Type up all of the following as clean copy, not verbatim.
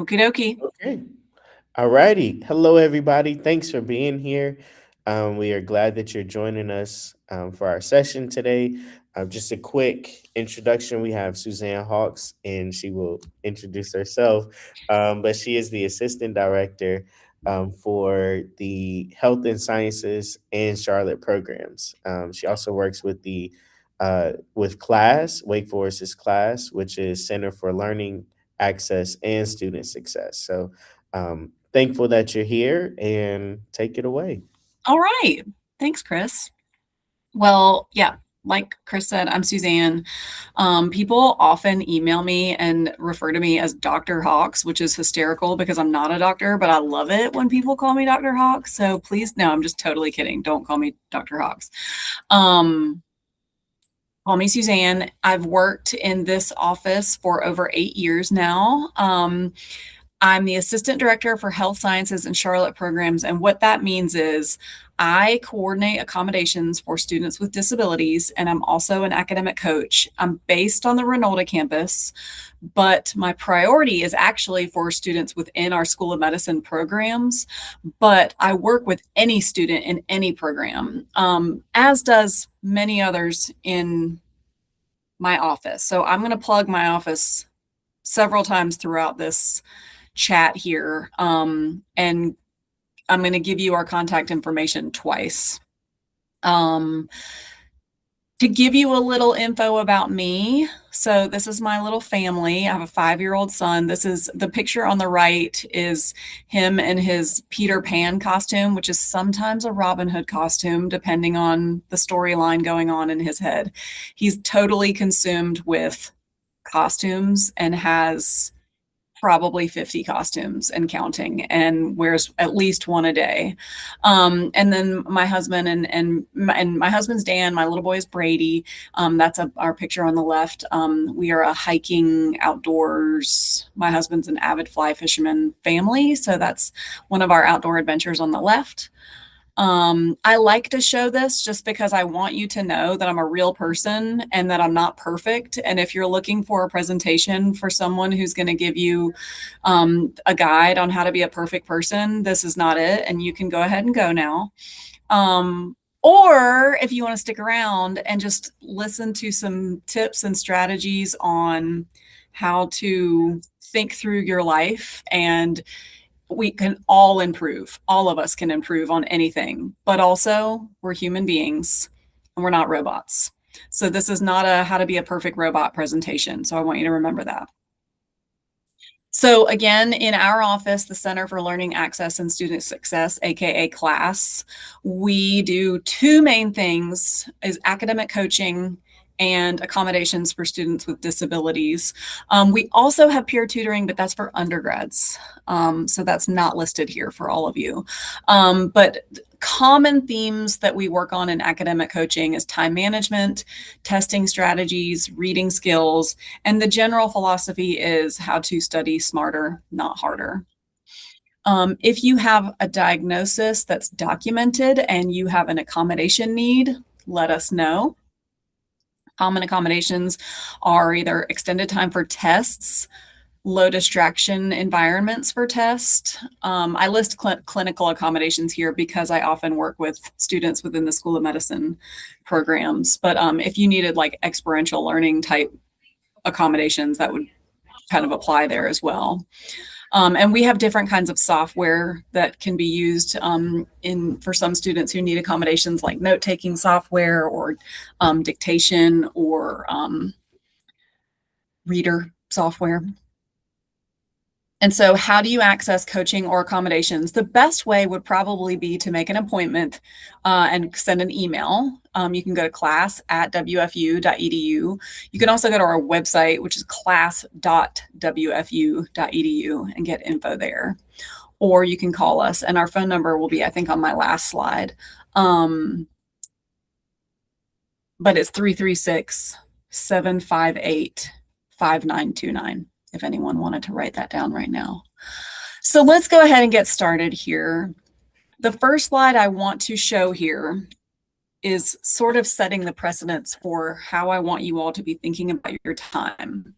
Okie dokie. Okay. All righty. Hello, everybody. Thanks for being here. We are glad that you're joining us for our session today. Just a quick introduction. We have Suzanne Hawks, and she will introduce herself. But she is the assistant director for the Health and Sciences and Charlotte programs. She also works with the with class, Wake Forest's class, which is Center for Learning Access and Student Success. So thankful that you're here and take it away. All right. Thanks, Chris. Well, yeah, like Chris said, I'm Suzanne. People often email me and refer to me as Dr. Hawks, which is hysterical because I'm not a doctor, but I love it when people call me Dr. Hawks. So please, no, I'm just totally kidding. Don't call me Dr. Hawks. Um, Call me Suzanne. I've worked in this office for over 8 years now. I'm the assistant director for health sciences and Charlotte programs. And what that means is I coordinate accommodations for students with disabilities, and I'm also an academic coach. I'm based on the Renolda campus, but my priority is actually for students within our School of Medicine programs. But I work with any student in any program, as does many others in my office. So I'm going to plug my office several times throughout this chat here. And I'm going to give you our contact information twice. To give you a little info about me, so this is my little family. I have a 5-year-old son. This is the picture on the right is him in his Peter Pan costume, which is sometimes a Robin Hood costume, depending on the storyline going on in his head. He's totally consumed with costumes and has probably 50 costumes and counting, and wears at least one a day. And then my husband and my husband's Dan, my little boy is Brady. That's our picture on the left. We are a hiking outdoors. My husband's an avid fly fisherman family, so that's one of our outdoor adventures on the left. I like to show this just because I want you to know that I'm a real person and that I'm not perfect. And if you're looking for a presentation for someone who's going to give you a guide on how to be a perfect person, this is not it. And you can go ahead and go now. Or if you want to stick around and just listen to some tips and strategies on how to think through your life, and we can all improve. All of us can improve on anything, but also we're human beings and we're not robots. So this is not a how to be a perfect robot presentation. So I want you to remember that. So again, in our office, the Center for Learning Access and Student Success, aka CLASS, we do two main things: is academic coaching and accommodations for students with disabilities. We also have peer tutoring, but that's for undergrads. So that's not listed here for all of you. But common themes that we work on in academic coaching is time management, testing strategies, reading skills, and the general philosophy is how to study smarter, not harder. If you have a diagnosis that's documented and you have an accommodation need, let us know. Common accommodations are either extended time for tests, low distraction environments for tests. I list clinical accommodations here because I often work with students within the School of Medicine programs. But if you needed like experiential learning type accommodations, that would kind of apply there as well. And we have different kinds of software that can be used for some students who need accommodations, like note-taking software or dictation or reader software. And so how do you access coaching or accommodations? The best way would probably be to make an appointment and send an email. You can go to class@wfu.edu. You can also go to our website, which is class.wfu.edu, and get info there. Or you can call us, and our phone number will be, I think, on my last slide. But it's 336-758-5929. If anyone wanted to write that down right now. So let's go ahead and get started here. The first slide I want to show here is sort of setting the precedence for how I want you all to be thinking about your time.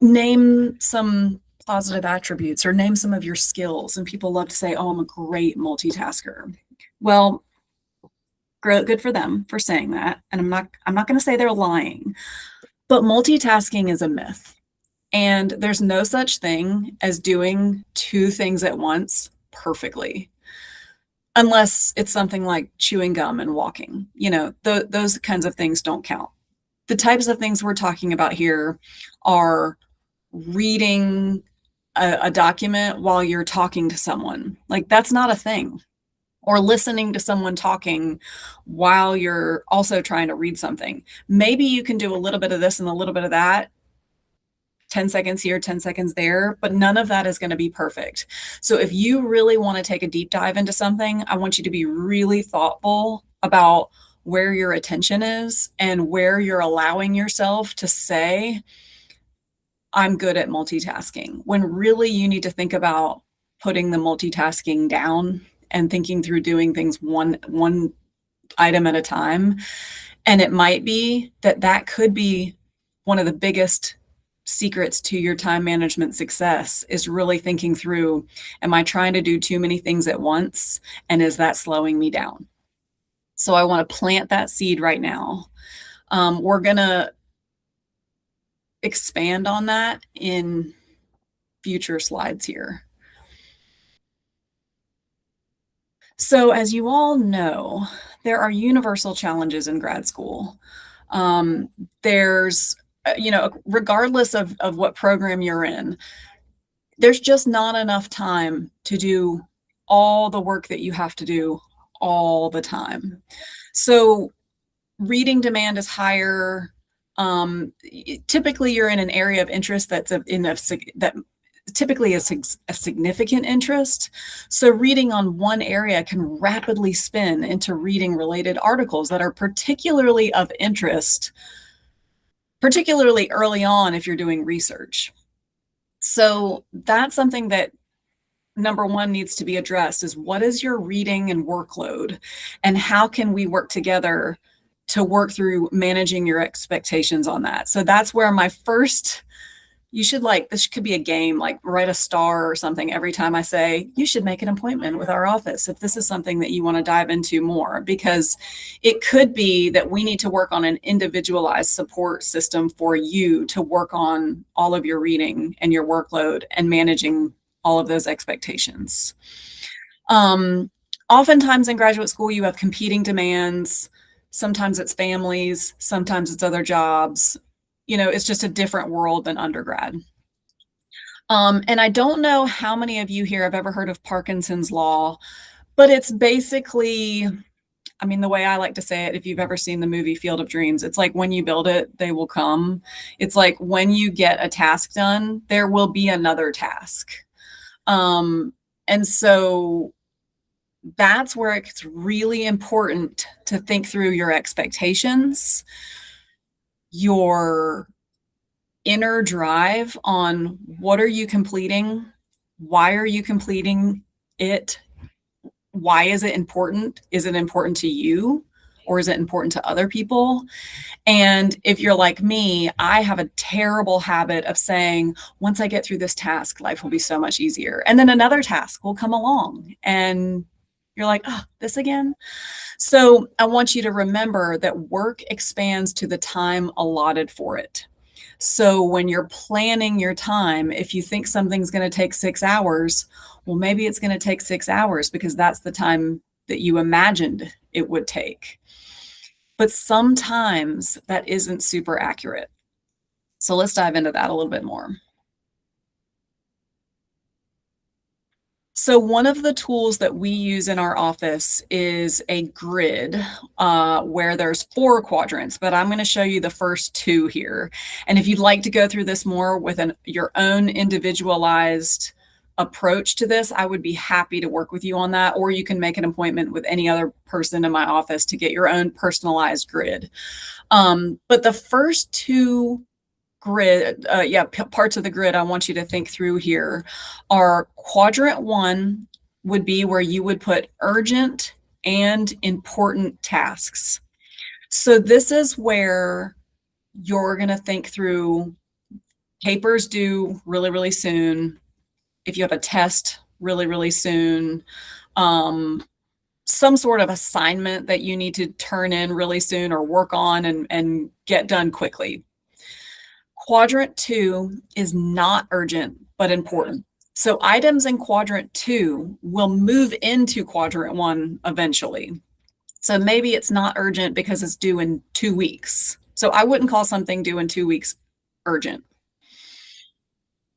Name some positive attributes or name some of your skills. And people love to say, oh, I'm a great multitasker. Well, good for them for saying that. And I'm not going to say they're lying, but multitasking is a myth. And there's no such thing as doing two things at once perfectly, unless it's something like chewing gum and walking. Those kinds of things don't count. The types of things we're talking about here are reading a document while you're talking to someone. Like, that's not a thing. Or listening to someone talking while you're also trying to read something. Maybe you can do a little bit of this and a little bit of that, 10 seconds here, 10 seconds there, but none of that is going to be perfect. So if you really want to take a deep dive into something, I want you to be really thoughtful about where your attention is and where you're allowing yourself to say, I'm good at multitasking, when really you need to think about putting the multitasking down and thinking through doing things one item at a time. And it might be that could be one of the biggest secrets to your time management success, is really thinking through, am I trying to do too many things at once? And is that slowing me down? So I want to plant that seed right now. We're going to expand on that in future slides here. So as you all know, there are universal challenges in grad school. There's, regardless of what program you're in, there's just not enough time to do all the work that you have to do all the time. So reading demand is higher. Typically, you're in an area of interest that typically is a significant interest. So reading on one area can rapidly spin into reading related articles that are particularly of interest, particularly early on if you're doing research. So that's something that, number one, needs to be addressed, is what is your reading and workload, and how can we work together to work through managing your expectations on that? So that's where my first, this could be a game, like write a star or something every time I say, you should make an appointment with our office if this is something that you want to dive into more, because it could be that we need to work on an individualized support system for you to work on all of your reading and your workload and managing all of those expectations. Oftentimes in graduate school, you have competing demands. Sometimes it's families, sometimes it's other jobs. It's just a different world than undergrad. And I don't know how many of you here have ever heard of Parkinson's law, but it's basically, the way I like to say it, if you've ever seen the movie Field of Dreams, it's like when you build it, they will come. It's like when you get a task done, there will be another task. And so that's where it's really important to think through your expectations, your inner drive on what are you completing? Why are you completing it? Why is it important? Is it important to you, or is it important to other people? And if you're like me, I have a terrible habit of saying, once I get through this task, life will be so much easier. And then another task will come along and you're like, oh, this again? So I want you to remember that work expands to the time allotted for it. So when you're planning your time, if you think something's going to take 6 hours, well, maybe it's going to take 6 hours because that's the time that you imagined it would take. But sometimes that isn't super accurate. So let's dive into that a little bit more. So one of the tools that we use in our office is a grid where there's 4 quadrants, but I'm going to show you the first 2 here. And if you'd like to go through this more with your own individualized approach to this, I would be happy to work with you on that, or you can make an appointment with any other person in my office to get your own personalized grid. But the first 2 parts of the grid I want you to think through here are: quadrant 1 would be where you would put urgent and important tasks. So this is where you're going to think through Papers due really, really soon. If you have a test really, really soon, some sort of assignment that you need to turn in really soon or work on and get done quickly. Quadrant 2 is not urgent, but important. So items in quadrant 2 will move into quadrant 1 eventually. So maybe it's not urgent because it's due in 2 weeks. So I wouldn't call something due in 2 weeks urgent.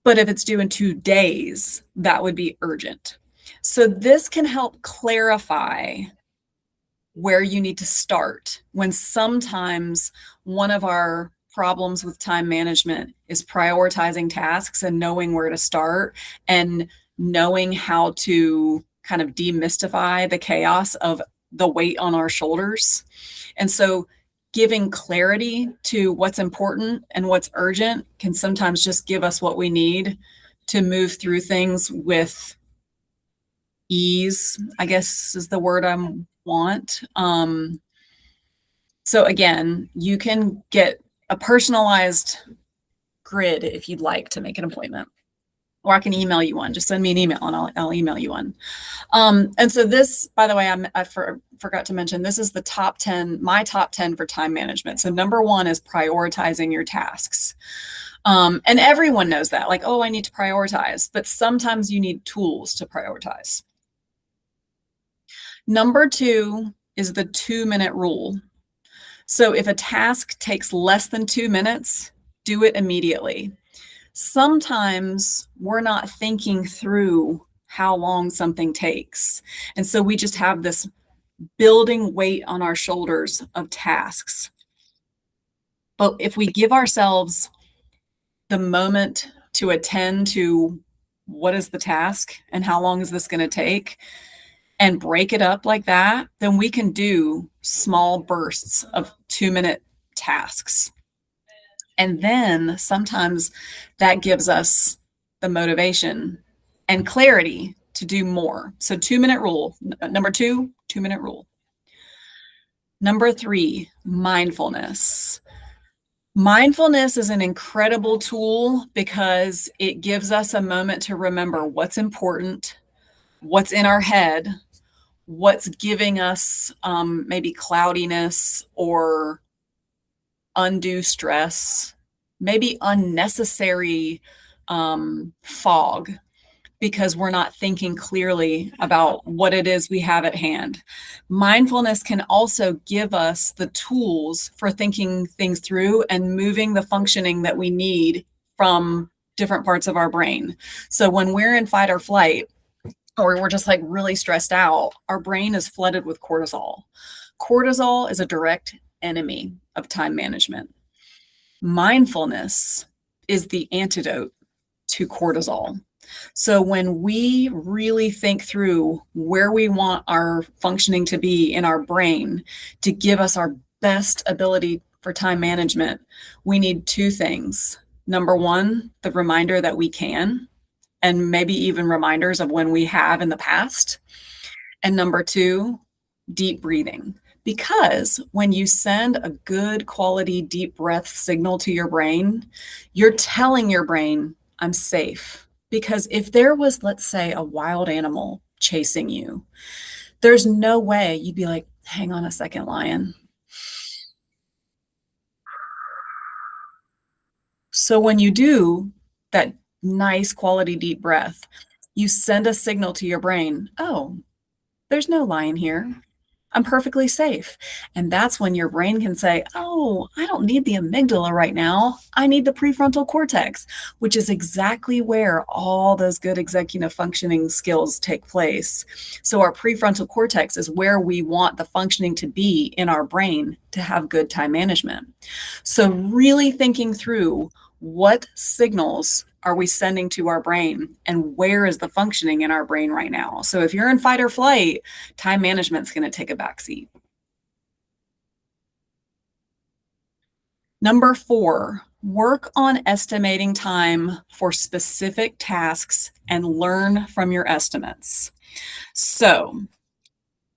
But if it's due in 2 days, that would be urgent. So this can help clarify where you need to start when sometimes one of our problems with time management is prioritizing tasks and knowing where to start and knowing how to kind of demystify the chaos of the weight on our shoulders. And so giving clarity to what's important and what's urgent can sometimes just give us what we need to move through things with ease, I guess is the word I want. So again, you can get a personalized grid if you'd like to make an appointment, or I can email you one. Just send me an email and I'll email you one. And so this, by the way, I forgot to mention, this is the top 10, my top 10 for time management. So number 1 is prioritizing your tasks. And everyone knows that, like, oh, I need to prioritize, but sometimes you need tools to prioritize. Number 2 is the 2-minute rule. So if a task takes less than 2 minutes, do it immediately. Sometimes we're not thinking through how long something takes. And so we just have this building weight on our shoulders of tasks. But if we give ourselves the moment to attend to what is the task and how long is this going to take, and break it up like that, then we can do small bursts of 2-minute tasks. And then sometimes that gives us the motivation and clarity to do more. So 2-minute rule. Number 2, 2-minute rule. Number 3, mindfulness. Mindfulness is an incredible tool because it gives us a moment to remember what's important, what's in our head, what's giving us maybe cloudiness or undue stress, maybe unnecessary fog because we're not thinking clearly about what it is we have at hand. Mindfulness can also give us the tools for thinking things through and moving the functioning that we need from different parts of our brain. So when we're in fight or flight, or we're just like really stressed out, our brain is flooded with cortisol. Cortisol is a direct enemy of time management. Mindfulness is the antidote to cortisol. So when we really think through where we want our functioning to be in our brain to give us our best ability for time management, we need 2 things. Number 1, the reminder that we can, and maybe even reminders of when we have in the past. And number 2, deep breathing. Because when you send a good quality deep breath signal to your brain, you're telling your brain, I'm safe. Because if there was, let's say, a wild animal chasing you, there's no way you'd be like, hang on a second, lion. So when you do that nice quality deep breath, you send a signal to your brain, oh, there's no lion here. I'm perfectly safe. And that's when your brain can say, oh, I don't need the amygdala right now. I need the prefrontal cortex, which is exactly where all those good executive functioning skills take place. So our prefrontal cortex is where we want the functioning to be in our brain to have good time management. So really thinking through what signals are we sending to our brain and where is the functioning in our brain right now? So if you're in fight or flight, time management's going to take a backseat. Number 4, work on estimating time for specific tasks and learn from your estimates. So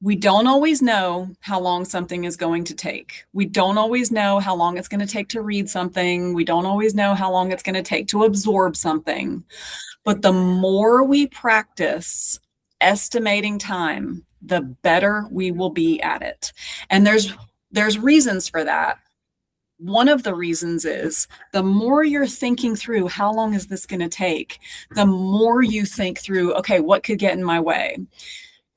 We don't always know how long something is going to take. We don't always know how long it's going to take to read something. We don't always know how long it's going to take to absorb something. But the more we practice estimating time, the better we will be at it. And there's reasons for that. One of the reasons is the more you're thinking through how long is this going to take, the more you think through, okay, what could get in my way?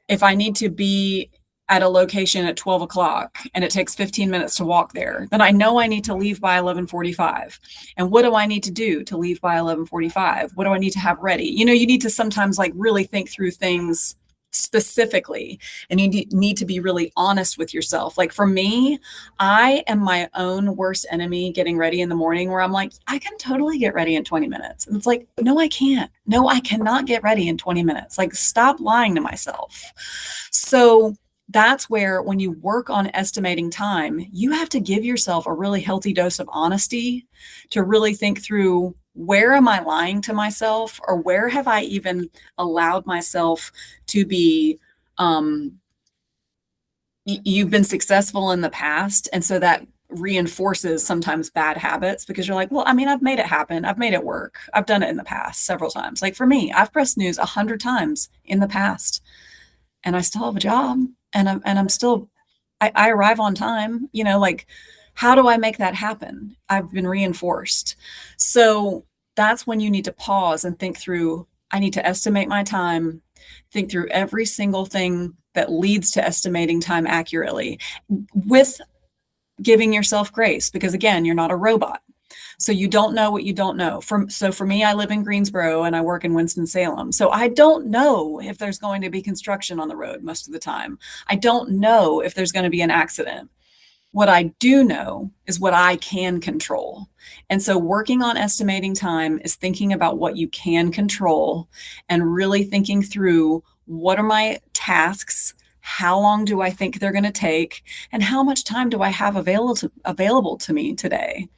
If I need to be at a location at 12 o'clock and it takes 15 minutes to walk there, then I know I need to leave by 11:45. And what do I need to do to leave by 11:45? What do I need to have ready? You know, you need to sometimes like really think through things specifically, and you need to be really honest with yourself. Like for me, I am my own worst enemy getting ready in the morning, where I'm like, I can totally get ready in 20 minutes. And it's like, no, I can't. No, I cannot get ready in 20 minutes. Like, stop lying to myself. So that's where, when you work on estimating time, you have to give yourself a really healthy dose of honesty to really think through, where am I lying to myself, or where have I even allowed myself to be you've been successful in the past, and so that reinforces sometimes bad habits, because you're like, well, I mean, I've made it happen, I've made it work, I've done it in the past several times. Like for me, I've pressed snooze 100 times in the past, and I still have a job, and I'm still, I arrive on time, you know, like, how do I make that happen? I've been reinforced. So that's when you need to pause and think through, I need to estimate my time, think through every single thing that leads to estimating time accurately, with giving yourself grace, because again, you're not a robot. So you don't know what you don't know. So for me, I live in Greensboro and I work in Winston-Salem. So I don't know if there's going to be construction on the road most of the time. I don't know if there's going to be an accident. What I do know is what I can control. And so working on estimating time is thinking about what you can control, and really thinking through, what are my tasks? How long do I think they're going to take? And how much time do I have available to me today?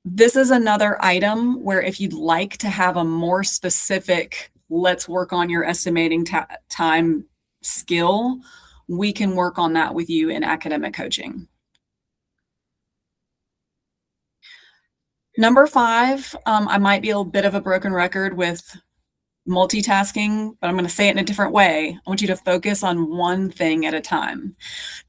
This is another item where, if you'd like to have a more specific, let's work on your estimating time skill, we can work on that with you in academic coaching. Number 5, I might be a bit of a broken record with multitasking, but I'm going to say it in a different way. I want you to focus on one thing at a time.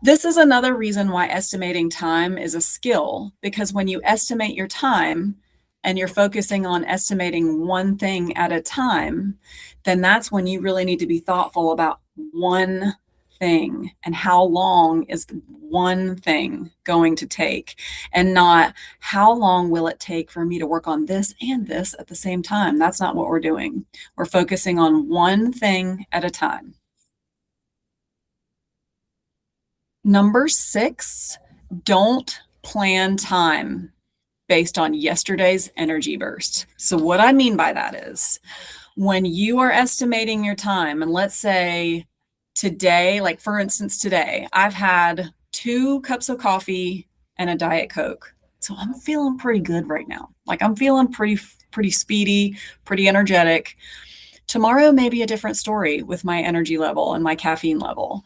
This is another reason why estimating time is a skill, because when you estimate your time and you're focusing on estimating one thing at a time, then that's when you really need to be thoughtful about one thing, and how long is one thing going to take, and not how long will it take for me to work on this and this at the same time. That's not what we're doing. We're focusing on one thing at a time. Number 6, don't plan time based on yesterday's energy burst. So what I mean by that is, when you are estimating your time, and let's say today, like for instance, today, I've had 2 cups of coffee and a Diet Coke. So I'm feeling pretty good right now. Like I'm feeling pretty speedy, pretty energetic. Tomorrow may be a different story with my energy level and my caffeine level.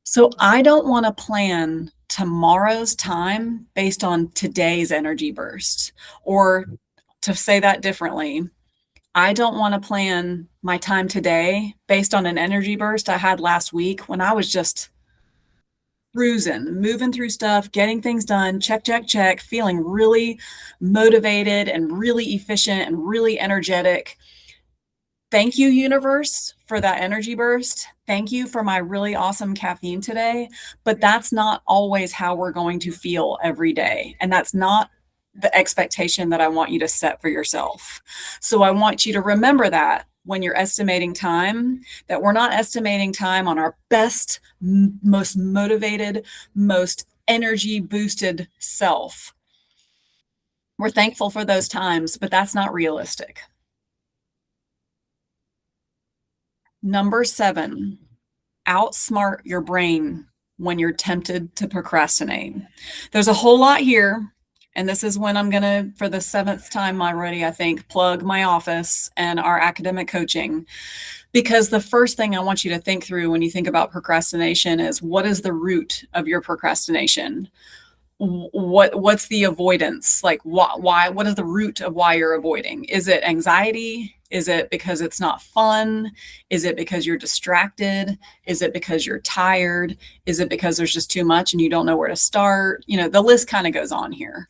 So I don't want to plan tomorrow's time based on today's energy burst. Or, to say that differently, I don't want to plan my time today based on an energy burst I had last week, when I was just cruising, moving through stuff, getting things done, check, check, check, feeling really motivated and really efficient and really energetic. Thank you, universe, for that energy burst. Thank you for my really awesome caffeine today. But that's not always how we're going to feel every day. And that's not the expectation that I want you to set for yourself. So I want you to remember that when you're estimating time, that we're not estimating time on our best, most motivated, most energy boosted self. We're thankful for those times, but that's not realistic. Number 7, outsmart your brain when you're tempted to procrastinate. There's a whole lot here, And this is when I'm going to, for the seventh time already, I think, plug my office and our academic coaching. Because the first thing I want you to think through when you think about procrastination is, what is the root of your procrastination? What's the avoidance? Like, why, what is the root of why you're avoiding? Is it anxiety? Is it because it's not fun? Is it because you're distracted? Is it because you're tired? Is it because there's just too much and you don't know where to start? You know, the list kind of goes on here.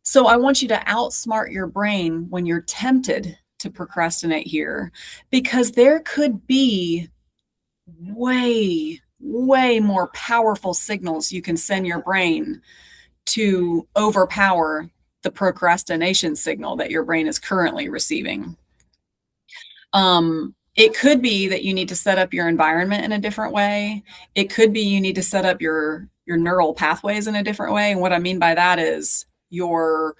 So I want you to outsmart your brain when you're tempted to procrastinate here, because there could be way more powerful signals you can send your brain to overpower the procrastination signal that your brain is currently receiving. It could be that you need to set up your environment in a different way. It could be you need to set up your neural pathways in a different way. And what I mean by that is your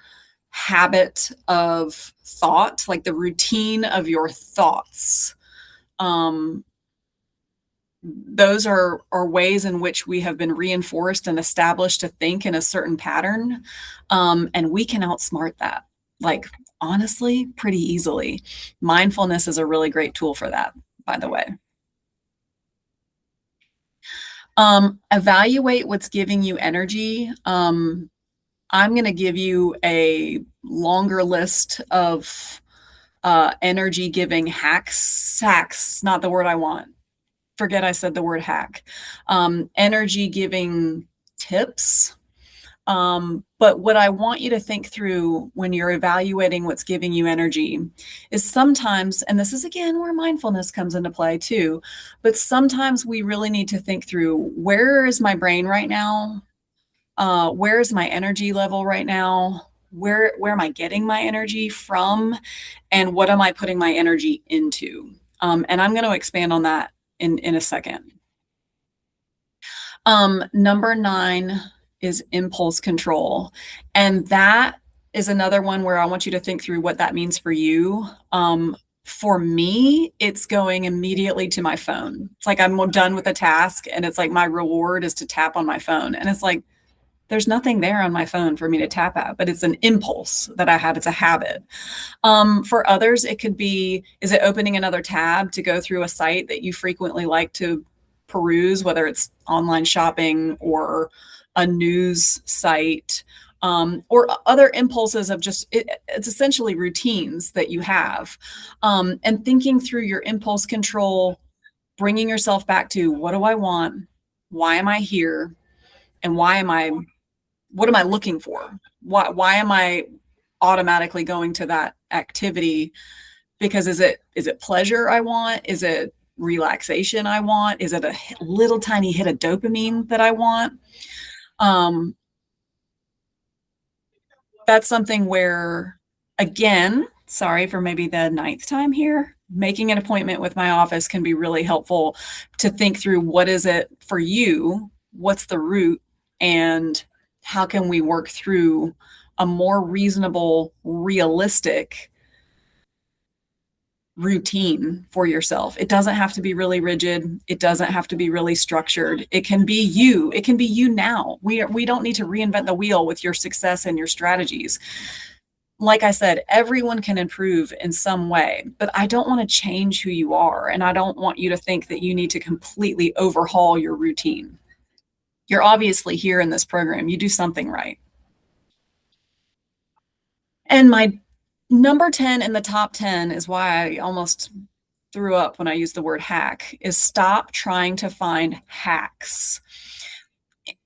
habit of thought, like the routine of your thoughts. Those are ways in which we have been reinforced and established to think in a certain pattern. And we can outsmart that, like, honestly, pretty easily. Mindfulness is a really great tool for that, by the way. Evaluate what's giving you energy. I'm going to give you a longer list of energy giving hacks, not the word I want. Forget I said the word hack. Energy giving tips. But what I want you to think through when you're evaluating what's giving you energy is sometimes, and this is again where mindfulness comes into play too, but sometimes we really need to think through, where is my brain right now? Where is my energy level right now? Where am I getting my energy from? And what am I putting my energy into? And I'm going to expand on that in a second. Number 9 is impulse control. And that is another one where I want you to think through what that means for you. For me, it's going immediately to my phone. It's like I'm done with a task and it's like my reward is to tap on my phone. And it's like, there's nothing there on my phone for me to tap at, but it's an impulse that I have. It's a habit. For others, it could be, is it opening another tab to go through a site that you frequently like to peruse, whether it's online shopping or a news site, or other impulses of just, it's essentially routines that you have. And thinking through your impulse control, bringing yourself back to, what do I want? Why am I here? And what am I looking for? Why am I automatically going to that activity? Because is it pleasure I want? Is it relaxation I want? Is it a little tiny hit of dopamine that I want? That's something where, again, sorry for maybe the 9th time here, making an appointment with my office can be really helpful to think through, what is it for you? What's the root? And how can we work through a more reasonable, realistic routine for yourself? It doesn't have to be really rigid. It doesn't have to be really structured. It can be you. It can be you now. We don't need to reinvent the wheel with your success and your strategies. Like I said, everyone can improve in some way, but I don't want to change who you are. And I don't want you to think that you need to completely overhaul your routine. You're obviously here in this program. You do something right. And my number 10 in the top 10 is why I almost threw up when I used the word hack, is stop trying to find hacks.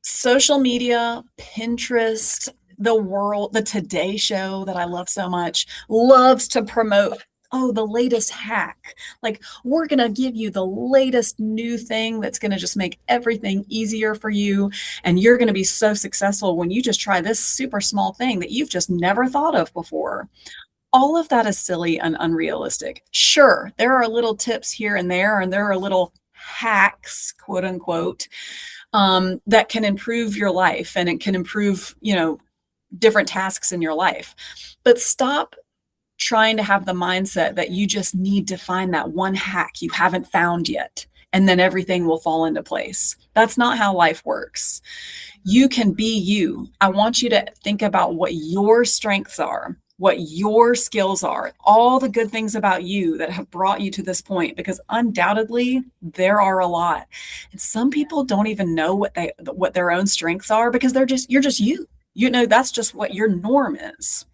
Social media, Pinterest, the world, the Today Show that I love so much, loves to promote, oh, the latest hack. Like, we're going to give you the latest new thing that's going to just make everything easier for you. And you're going to be so successful when you just try this super small thing that you've just never thought of before. All of that is silly and unrealistic. Sure, there are little tips here and there are little hacks, quote unquote, that can improve your life, and it can improve, different tasks in your life. But stop trying to have the mindset that you just need to find that one hack you haven't found yet, and then everything will fall into place. That's not how life works. You can be you. I want you to think about what your strengths are, what your skills are, all the good things about you that have brought you to this point, because undoubtedly there are a lot. And some people don't even know what their own strengths are because you're just you. You know, that's just what your norm is.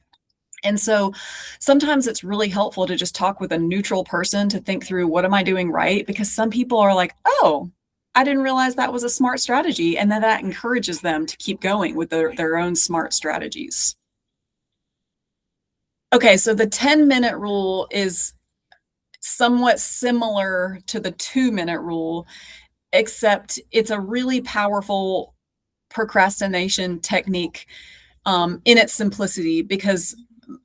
And so sometimes it's really helpful to just talk with a neutral person to think through, what am I doing right? Because some people are like, oh, I didn't realize that was a smart strategy. And then that encourages them to keep going with their own smart strategies. Okay, so the 10-minute rule is somewhat similar to the 2-minute rule, except it's a really powerful procrastination technique in its simplicity, because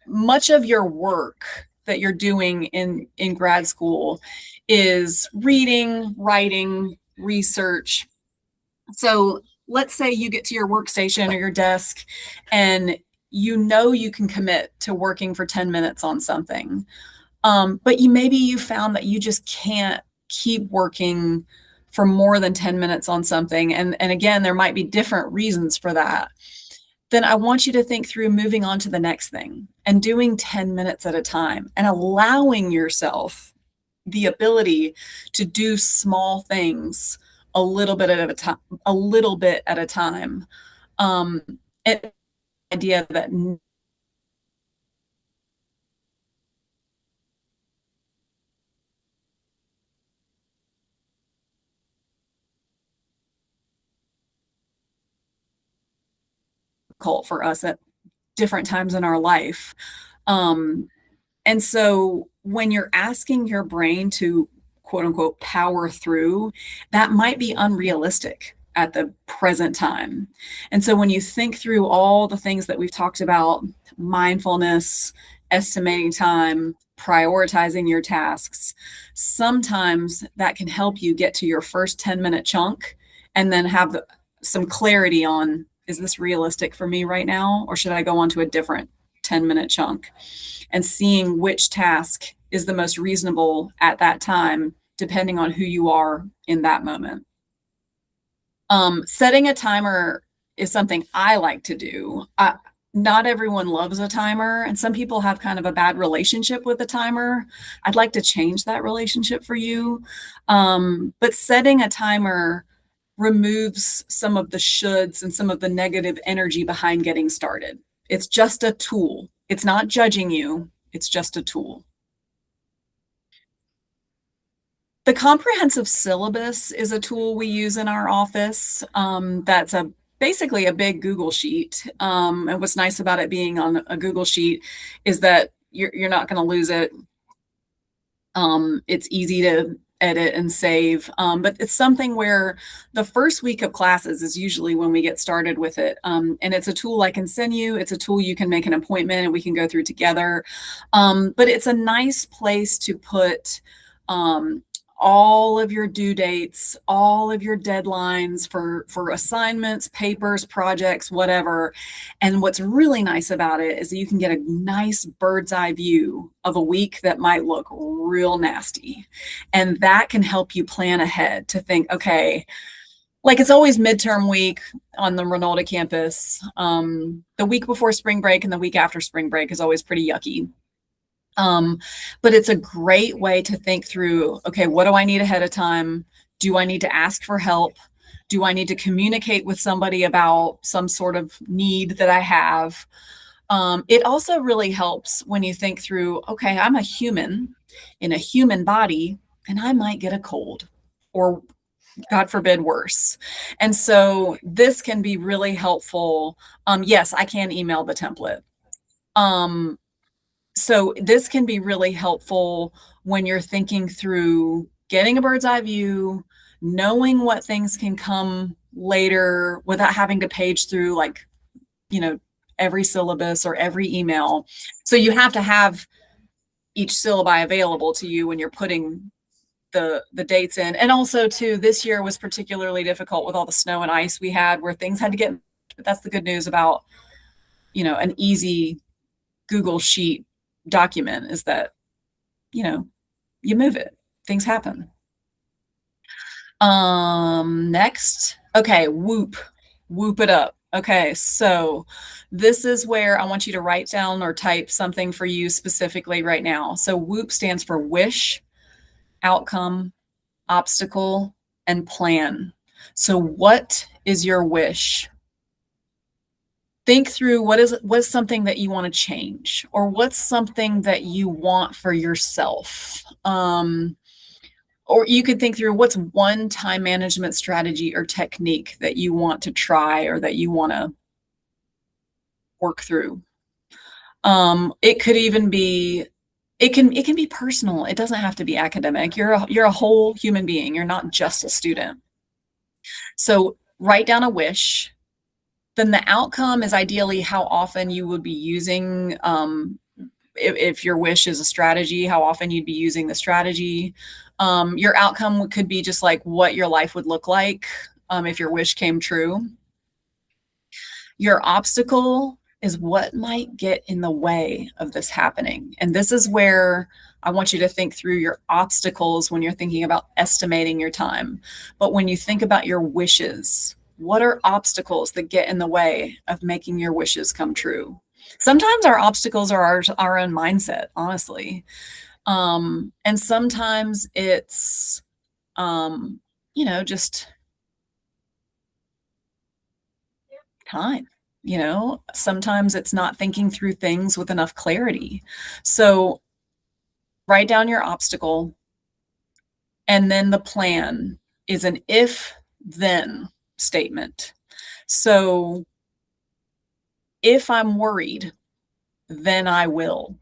much of your work that you're doing in grad school is reading, writing, research. So let's say you get to your workstation or your desk and you know you can commit to working for 10 minutes on something. But you found that you just can't keep working for more than 10 minutes on something. And again, there might be different reasons for that. Then I want you to think through moving on to the next thing and doing 10 minutes at a time and allowing yourself the ability to do small things a little bit at a time, a little bit at a time. Um, and idea that difficult for us at different times in our life. Um, And so when you're asking your brain to quote unquote power through, that might be unrealistic at the present time. And so when you think through all the things that we've talked about, mindfulness, estimating time, prioritizing your tasks, sometimes that can help you get to your first 10-minute chunk and then have some clarity on, is this realistic for me right now? Or should I go on to a different 10-minute chunk? And seeing which task is the most reasonable at that time, depending on who you are in that moment. Setting a timer is something I like to do. Not everyone loves a timer, and some people have kind of a bad relationship with a timer. I'd like to change that relationship for you. But setting a timer removes some of the shoulds and some of the negative energy behind getting started. It's just a tool. It's not judging you. It's just a tool. The comprehensive syllabus is a tool we use in our office. That's basically a big Google sheet. And what's nice about it being on a Google sheet is that you're not going to lose it. It's easy to edit and save, but it's something where the first week of classes is usually when we get started with it. And it's a tool I can send you. It's a tool you can make an appointment and we can go through together. But it's a nice place to put all of your due dates, all of your deadlines for assignments, papers, projects, whatever. And what's really nice about it is that you can get a nice bird's eye view of a week that might look real nasty. And that can help you plan ahead to think, okay, like it's always midterm week on the Ronalda campus. The week before spring break and the week after spring break is always pretty yucky. But it's a great way to think through, okay, what do I need ahead of time? Do I need to ask for help? Do I need to communicate with somebody about some sort of need that I have? It also really helps when you think through, okay, I'm a human in a human body, and I might get a cold or God forbid worse. And so this can be really helpful. Yes, I can email the template. Um, so this can be really helpful when you're thinking through getting a bird's eye view, knowing what things can come later without having to page through like, you know, every syllabus or every email. So you have to have each syllabi available to you when you're putting the dates in. And also too, this year was particularly difficult with all the snow and ice we had where things had to get, but that's the good news about, you know, an easy Google Sheet document is that, you know, you move it, things happen. Next. Okay, whoop. Whoop it up. Okay, so this is where I want you to write down or type something for you specifically right now. So whoop stands for wish, outcome, obstacle, and plan. So what is your wish? Think through what's something that you want to change, or what's something that you want for yourself. Or you could think through what's one time management strategy or technique that you want to try or that you want to work through. It could even be it can be personal. It doesn't have to be academic. You're a whole human being. You're not just a student. So write down a wish. Then the outcome is ideally how often you would be using if your wish is a strategy, how often you'd be using the strategy. Your outcome could be just like what your life would look like if your wish came true. Your obstacle is what might get in the way of this happening. And this is where I want you to think through your obstacles when you're thinking about estimating your time. But when you think about your wishes, what are obstacles that get in the way of making your wishes come true? Sometimes our obstacles are our own mindset, honestly. And sometimes it's, just time. Sometimes it's not thinking through things with enough clarity. So write down your obstacle, and then the plan is an if then statement. So if I'm worried, then I will.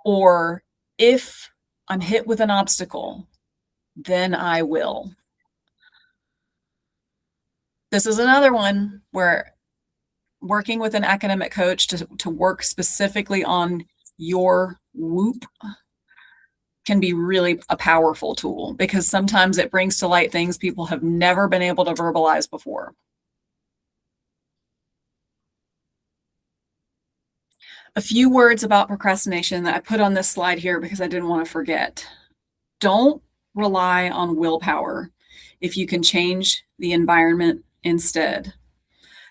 Or if I'm hit with an obstacle, then I will. This is another one where working with an academic coach to work specifically on your whoop can be really a powerful tool, because sometimes it brings to light things people have never been able to verbalize before. A few words about procrastination that I put on this slide here because I didn't want to forget. Don't rely on willpower if you can change the environment instead.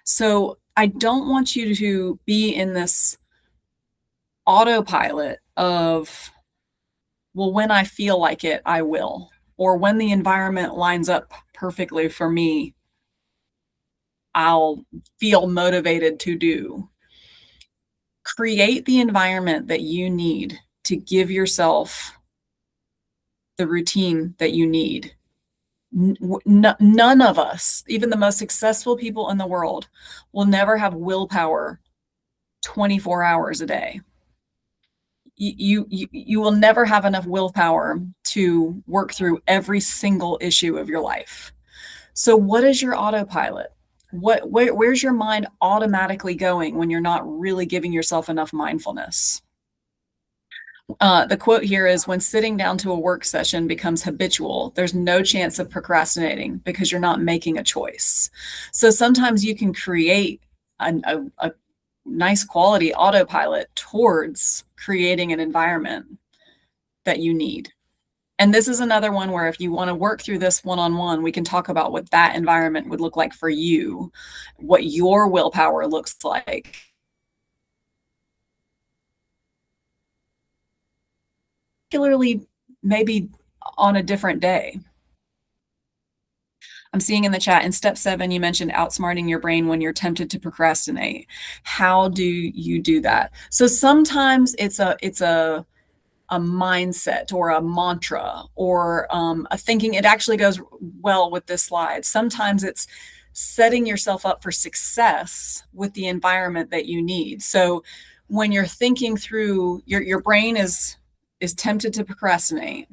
So I don't want you to be in this autopilot of, well, when I feel like it, I will. Or when the environment lines up perfectly for me, I'll feel motivated to do. Create the environment that you need to give yourself the routine that you need. None of us, even the most successful people in the world, will never have willpower 24 hours a day. You will never have enough willpower to work through every single issue of your life. So what is your autopilot? Where's your mind automatically going when you're not really giving yourself enough mindfulness? The quote here is, when sitting down to a work session becomes habitual, there's no chance of procrastinating because you're not making a choice. So sometimes you can create a nice quality autopilot towards creating an environment that you need. And this is another one where if you want to work through this one-on-one, we can talk about what that environment would look like for you, what your willpower looks like. Particularly maybe on a different day. I'm seeing in the chat in step 7, you mentioned outsmarting your brain when you're tempted to procrastinate. How do you do that? So sometimes it's a mindset or a mantra or a thinking. It actually goes well with this slide. Sometimes it's setting yourself up for success with the environment that you need. So when you're thinking through, your brain is tempted to procrastinate,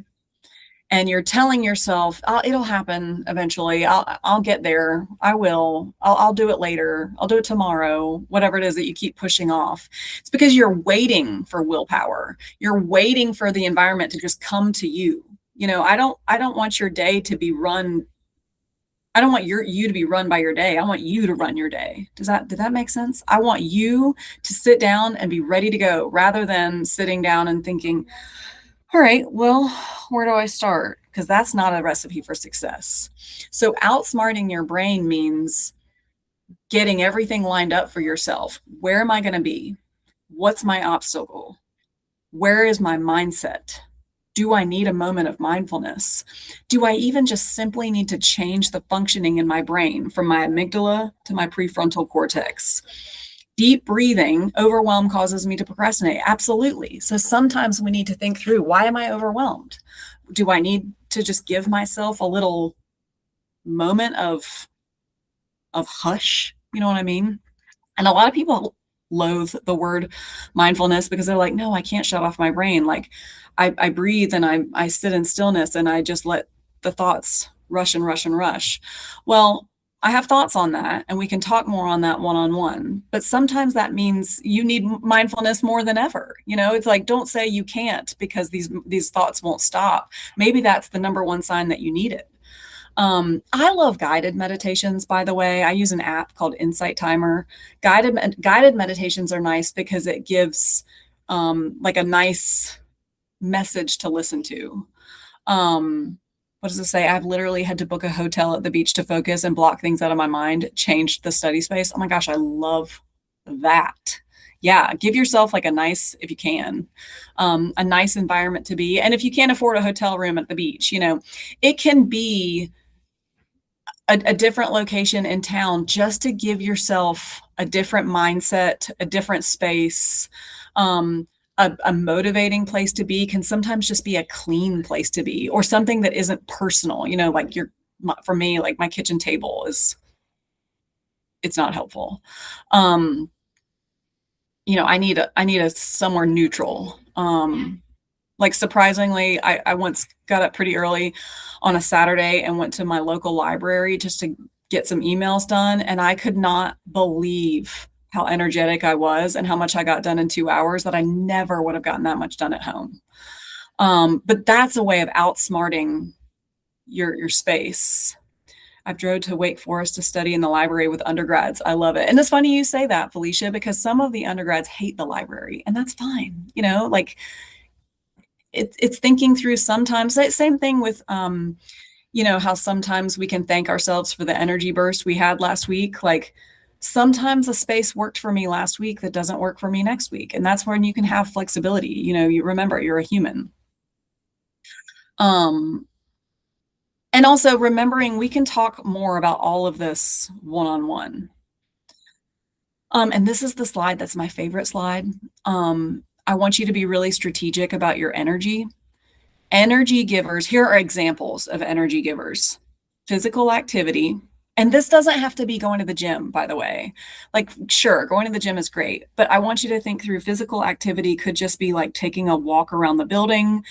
and you're telling yourself, oh, it'll happen eventually. I'll get there. I will. I'll do it later. I'll do it tomorrow. Whatever it is that you keep pushing off. It's because you're waiting for willpower. You're waiting for the environment to just come to you. I don't want your day to be run. I don't want you to be run by your day. I want you to run your day. Did that make sense? I want you to sit down and be ready to go, rather than sitting down and thinking, All right, well, where do I start? Because that's not a recipe for success. So, outsmarting your brain means getting everything lined up for yourself. Where am I going to be? What's my obstacle? Where is my mindset? Do I need a moment of mindfulness? Do I even just simply need to change the functioning in my brain from my amygdala to my prefrontal cortex? Deep breathing, overwhelm causes me to procrastinate. Absolutely. So sometimes we need to think through, why am I overwhelmed? Do I need to just give myself a little moment of hush? You know what I mean? And a lot of people loathe the word mindfulness because they're like, no, I can't shut off my brain. Like I breathe and I sit in stillness and I just let the thoughts rush and rush and rush. Well, I have thoughts on that and we can talk more on that one on one. But sometimes that means you need mindfulness more than ever. You know, it's like don't say you can't because these thoughts won't stop. Maybe that's the number one sign that you need it. I love guided meditations, by the way. I use an app called Insight Timer. Guided meditations are nice because it gives like a nice message to listen to. What does it say? I've literally had to book a hotel at the beach to focus and block things out of my mind, changed the study space. Oh my gosh, I love that. Yeah, give yourself like a nice, if you can, a nice environment to be. And if you can't afford a hotel room at the beach, you know, it can be a different location in town just to give yourself a different mindset, a different space. A motivating place to be can sometimes just be a clean place to be or something that isn't personal. You know, like for me, like my kitchen table is, it's not helpful. Um, you know, I need a somewhere neutral. Like surprisingly, I once got up pretty early on a Saturday and went to my local library just to get some emails done. And I could not believe how energetic I was and how much I got done in 2 hours that I never would have gotten that much done at home. But that's a way of outsmarting your space. I've drove to Wake Forest to study in the library with undergrads. I love it. And it's funny you say that, Felicia, because some of the undergrads hate the library, and that's fine. You know, like it's thinking through sometimes. Same thing with you know, how sometimes we can thank ourselves for the energy burst we had last week. Like sometimes a space worked for me last week that doesn't work for me next week. And that's when you can have flexibility. You know, you remember you're a human. Um, and also remembering we can talk more about all of this one on one. And this is the slide that's my favorite slide. I want you to be really strategic about your energy. Energy givers, here are examples of energy givers: physical activity. And this doesn't have to be going to the gym, by the way. Like, sure, going to the gym is great, but I want you to think through physical activity could just be like taking a walk around the building.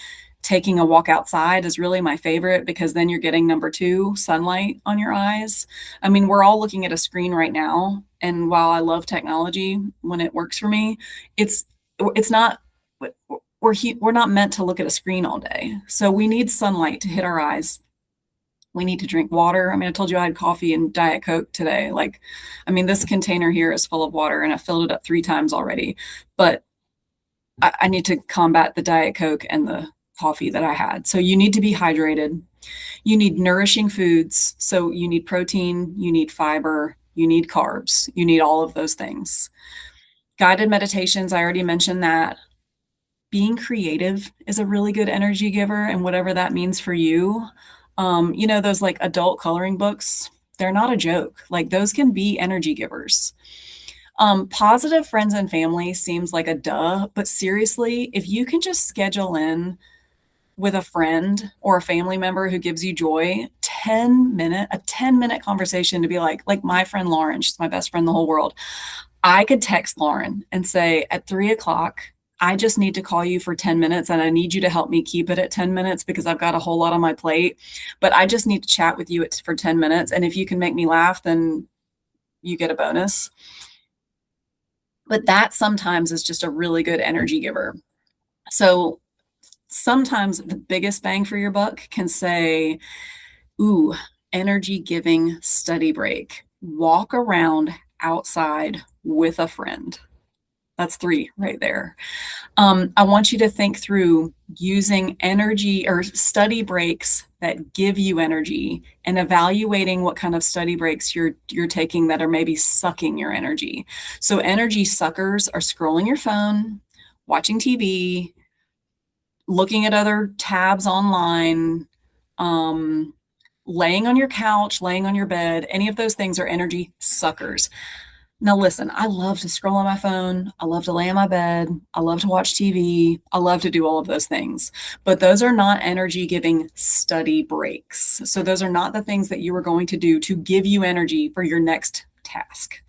Taking a walk outside is really my favorite because then you're getting number two, sunlight on your eyes. I mean, we're all looking at a screen right now. And while I love technology when it works for me, it's it's not we're not meant to look at a screen all day. So we need sunlight to hit our eyes. We need to drink water. I mean, I told you I had coffee and Diet Coke today. Like, I mean, this container here is full of water and I filled it up 3 times already. But I need to combat the Diet Coke and the coffee that I had. So you need to be hydrated. You need nourishing foods. So you need protein, you need fiber, you need carbs, you need all of those things. Guided meditations, I already mentioned that. Being creative is a really good energy giver, and whatever that means for you. You know, those like adult coloring books, they're not a joke. Like those can be energy givers. Positive friends and family seems like a duh, but seriously, if you can just schedule in with a friend or a family member who gives you joy, a 10-minute conversation to be like my friend Lauren, she's my best friend in the whole world. I could text Lauren and say at 3 o'clock, I just need to call you for 10 minutes and I need you to help me keep it at 10 minutes because I've got a whole lot on my plate. But I just need to chat with you for 10 minutes. And if you can make me laugh, then you get a bonus. But that sometimes is just a really good energy giver. So sometimes the biggest bang for your buck can say, ooh, energy giving study break. Walk around outside with a friend. That's 3 right there. I want you to think through using energy or study breaks that give you energy and evaluating what kind of study breaks you're taking that are maybe sucking your energy. So energy suckers are scrolling your phone, watching TV, looking at other tabs online, um, laying on your couch, laying on your bed. Any of those things are energy suckers. Now, listen, I love to scroll on my phone. I love to lay on my bed. I love to watch TV. I love to do all of those things. But those are not energy giving study breaks. So, those are not the things that you are going to do to give you energy for your next task.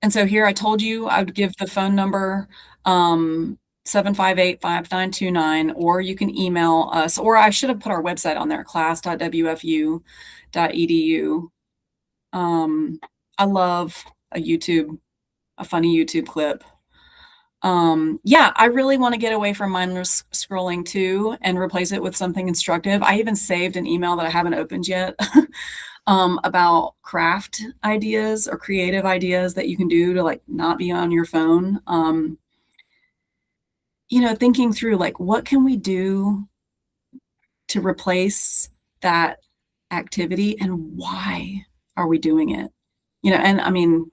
And so, here I told you I would give the phone number 758-5929, or you can email us, or I should have put our website on there, class.wfu.edu. I love a funny YouTube clip. Yeah, I really want to get away from mindless scrolling too and replace it with something instructive. I even saved an email that I haven't opened yet about craft ideas or creative ideas that you can do to like not be on your phone. Thinking through like what can we do to replace that activity and why are we doing it? And I mean,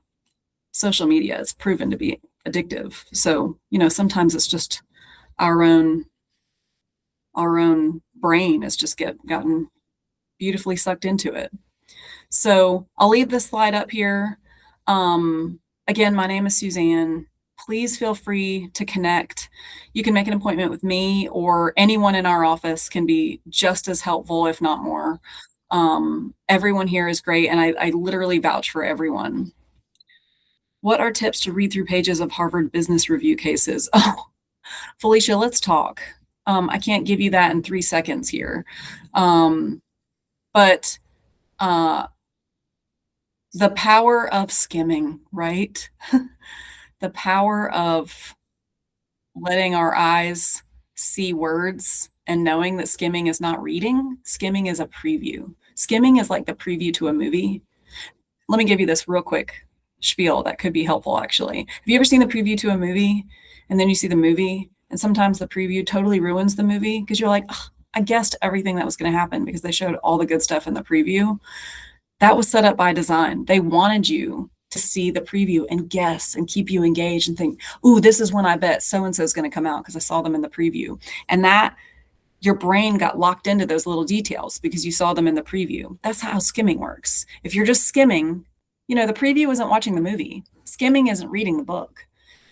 social media is proven to be addictive. So, sometimes it's just our own brain has just gotten beautifully sucked into it. So I'll leave this slide up here. Again, my name is Suzanne. Please feel free to connect. You can make an appointment with me, or anyone in our office can be just as helpful, if not more. Everyone here is great, and I literally vouch for everyone. What are tips to read through pages of Harvard Business Review cases? Oh, Felicia, let's talk. I can't give you that in 3 seconds here. But the power of skimming, right? The power of letting our eyes see words and knowing that skimming is not reading. Skimming is a preview. Skimming is like the preview to a movie. Let me give you this real quick spiel that could be helpful, actually. Have you ever seen the preview to a movie and then you see the movie and sometimes the preview totally ruins the movie because you're like, I guessed everything that was going to happen because they showed all the good stuff in the preview. That was set up by design. They wanted you to see the preview and guess and keep you engaged and think, ooh, this is when I bet so-and-so is going to come out because I saw them in the preview. And that your brain got locked into those little details because you saw them in the preview. That's how skimming works. If you're just skimming, the preview isn't watching the movie. Skimming isn't reading the book.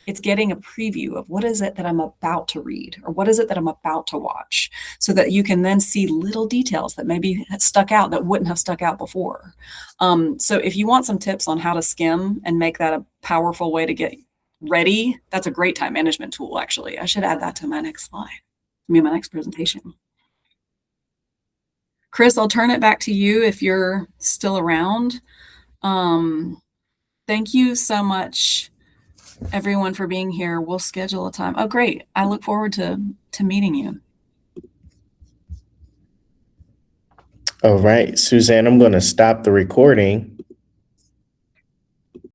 It's getting a preview of what is it that I'm about to read or what is it that I'm about to watch so that you can then see little details that maybe stuck out that wouldn't have stuck out before. So if you want some tips on how to skim and make that a powerful way to get ready, that's a great time management tool, actually. I should add that to my next slide, my next presentation. Chris, I'll turn it back to you if you're still around. Thank you so much, everyone, for being here. We'll schedule a time. Oh, great. I look forward to meeting you. All right, Suzanne, I'm going to stop the recording.